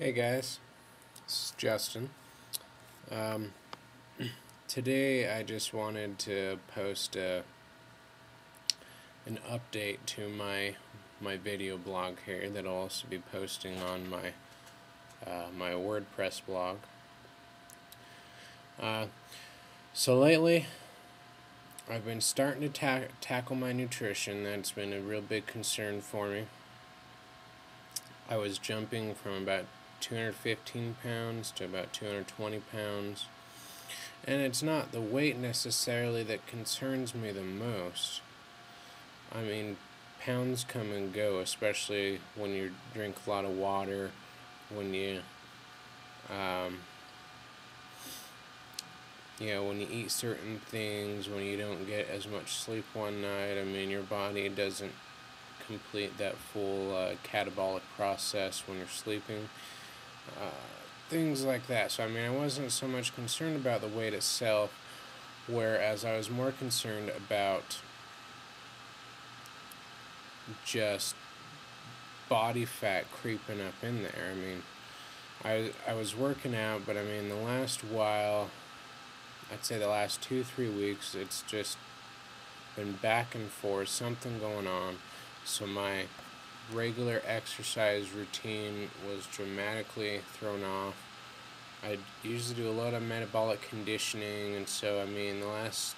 Hey guys, this is Justin. Um, Today I just wanted to post an update to my video blog here that I'll also be posting on my WordPress blog. So lately I've been starting to tackle my nutrition. That's been a real big concern for me. I was jumping from about 215 pounds to about 220 pounds. And it's not the weight necessarily that concerns me the most. I mean, pounds come and go, especially when you drink a lot of water, when when you eat certain things, when you don't get as much sleep one night. I mean, your body doesn't complete that full catabolic process when you're sleeping. Things like that. So I mean, I wasn't so much concerned about the weight itself, whereas I was more concerned about just body fat creeping up in there. I mean, I was working out, but I mean, the last while, I'd say the last 2-3 weeks, it's just been back and forth, something going on. So my regular exercise routine was dramatically thrown off. I usually do a lot of metabolic conditioning, and so I mean the last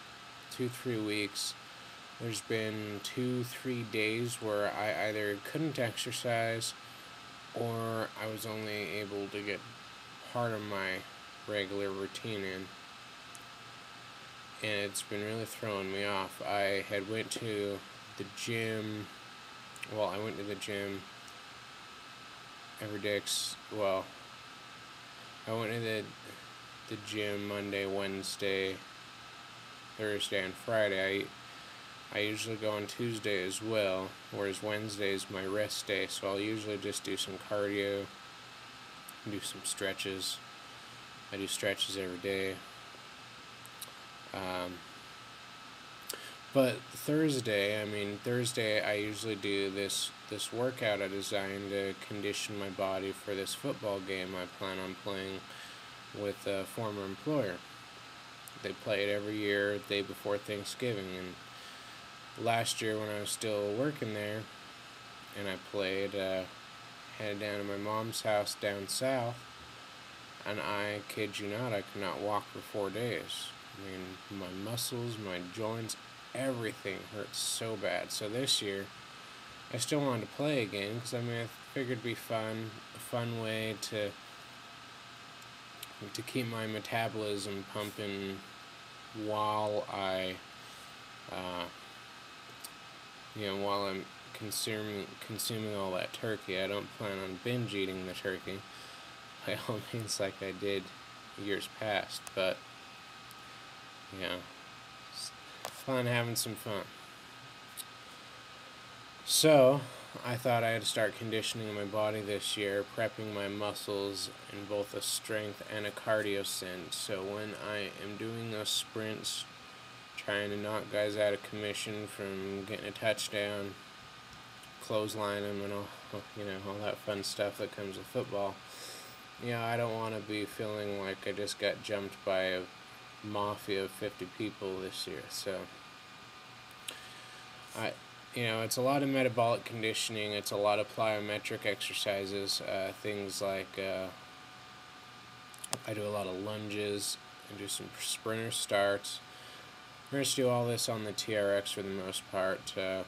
2-3 weeks there's been 2-3 days where I either couldn't exercise or I was only able to get part of my regular routine in, and it's been really throwing me off. I had went to the gym. Well, I went to the gym every day. I went to the gym Monday, Wednesday, Thursday, and Friday. I usually go on Tuesday as well, whereas Wednesday is my rest day, so I'll usually just do some cardio, do some stretches. I do stretches every day. But Thursday I usually do this workout I designed to condition my body for this football game I plan on playing with a former employer. They play it every year, the day before Thanksgiving, and last year when I was still working there and I played, headed down to my mom's house down south, and I kid you not, I could not walk for 4 days. I mean, my muscles, my joints, everything hurts so bad. So this year, I still wanted to play again because I mean I figured it'd be a fun way to keep my metabolism pumping while while I'm consuming all that turkey. I don't plan on binge eating the turkey by all means like I did years past, but fun having some fun. So I thought I had to start conditioning my body this year, prepping my muscles in both a strength and a cardio sense. So when I am doing those sprints, trying to knock guys out of commission from getting a touchdown, clothesline them, and all that fun stuff that comes with football. I don't want to be feeling like I just got jumped by a mafia of 50 people this year. So it's a lot of metabolic conditioning. It's a lot of plyometric exercises, things like I do a lot of lunges and do some sprinter starts. I'm going to do all this on the TRX for the most part. I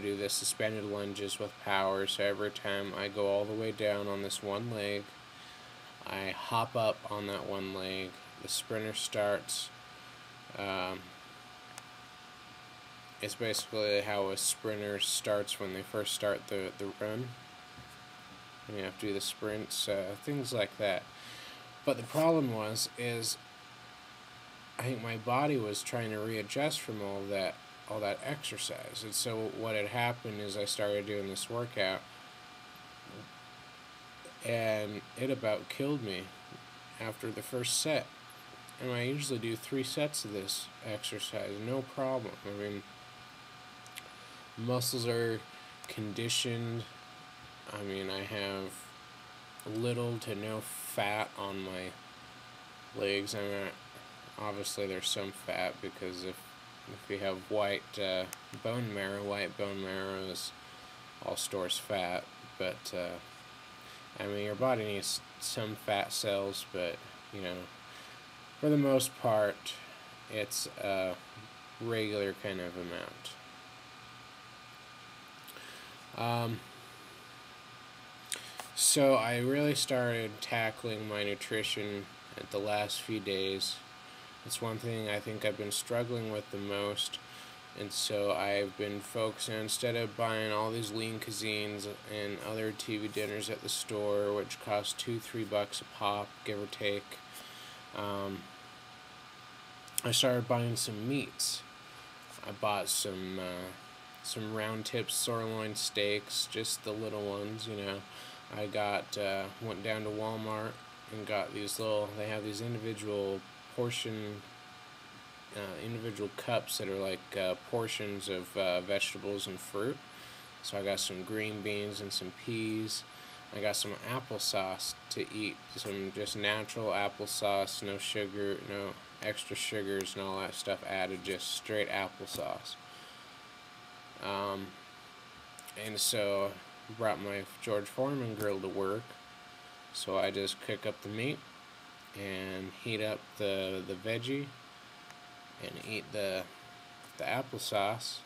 do the suspended lunges with power, so every time I go all the way down on this one leg, I hop up on that one leg. The sprinter starts. It's basically how a sprinter starts when they first start the run. And you have to do the sprints, things like that. But the problem is I think my body was trying to readjust from all that exercise. And so what had happened is I started doing this workout, and it about killed me after the first set. And I usually do 3 sets of this exercise, no problem. I mean, muscles are conditioned. I mean, I have little to no fat on my legs. I mean, obviously there's some fat because if you have white bone marrow is all stores fat, but I mean, your body needs some fat cells, but you know, for the most part, it's a regular kind of amount. So I really started tackling my nutrition at the last few days. It's one thing I think I've been struggling with the most, and so I've been focusing, instead of buying all these lean cuisines and other TV dinners at the store, which cost $2-3 a pop, give or take. I started buying some meats. I bought some round tip sirloin steaks, just the little ones, you know. I went down to Walmart and got these they have these individual cups that are like portions of vegetables and fruit. So I got some green beans and some peas. I got some applesauce to eat, some just natural applesauce, no sugar, no extra sugars and all that stuff added, just straight applesauce. And so I brought my George Foreman grill to work, so I just cook up the meat and heat up the veggie and eat the applesauce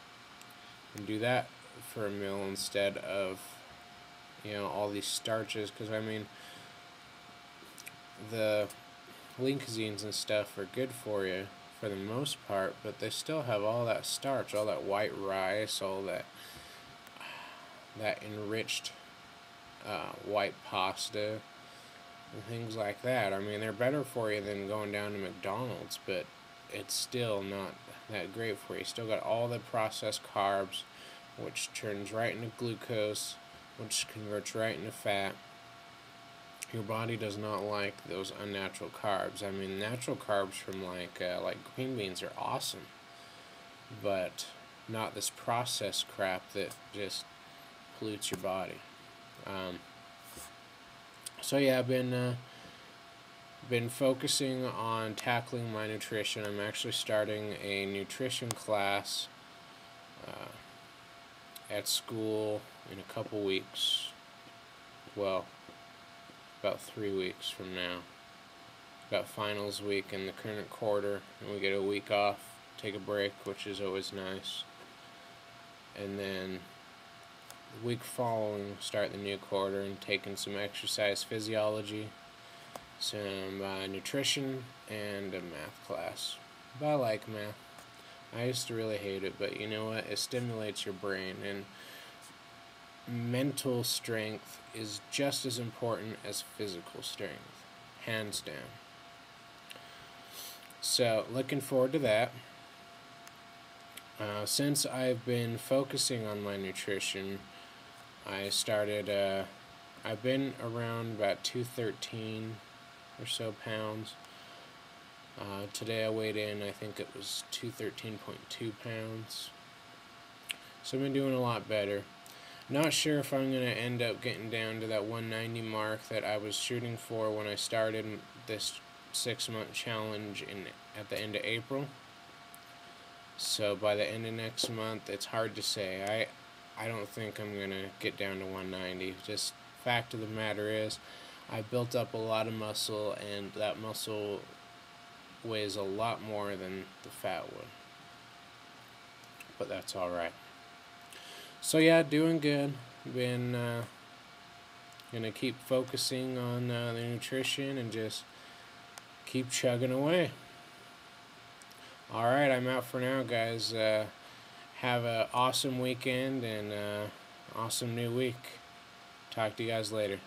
and do that for a meal instead of, you know, all these starches, because I mean the lean cuisines and stuff are good for you for the most part, but they still have all that starch, all that white rice, all that enriched white pasta and things like that. I mean, they're better for you than going down to McDonald's, but it's still not that great for you. You still got all the processed carbs, which turns right into glucose, which converts right into fat. Your body does not like those unnatural carbs. I mean, natural carbs from like green beans are awesome, but not this processed crap that just pollutes your body. So yeah, I've been focusing on tackling my nutrition. I'm actually starting a nutrition class at school in a couple weeks. Well, about 3 weeks from now. Got finals week in the current quarter, and we get a week off, take a break, which is always nice. And then the week following, start the new quarter and taking some exercise physiology, some nutrition, and a math class. But I like math. I used to really hate it, but you know what? It stimulates your brain, and mental strength is just as important as physical strength, hands down. So, looking forward to that. Since I've been focusing on my nutrition, I've been around about 213 or so pounds. Today I weighed in, I think it was 213.2 pounds. So I've been doing a lot better. Not sure if I'm going to end up getting down to that 190 mark that I was shooting for when I started this 6-month challenge at the end of April. So by the end of next month, it's hard to say. I don't think I'm going to get down to 190. Just fact of the matter is, I built up a lot of muscle, and that muscle weighs a lot more than the fat would. But that's alright. So yeah, doing good. Been gonna keep focusing on the nutrition and just keep chugging away. Alright, I'm out for now, guys. Have an awesome weekend and awesome new week. Talk to you guys later.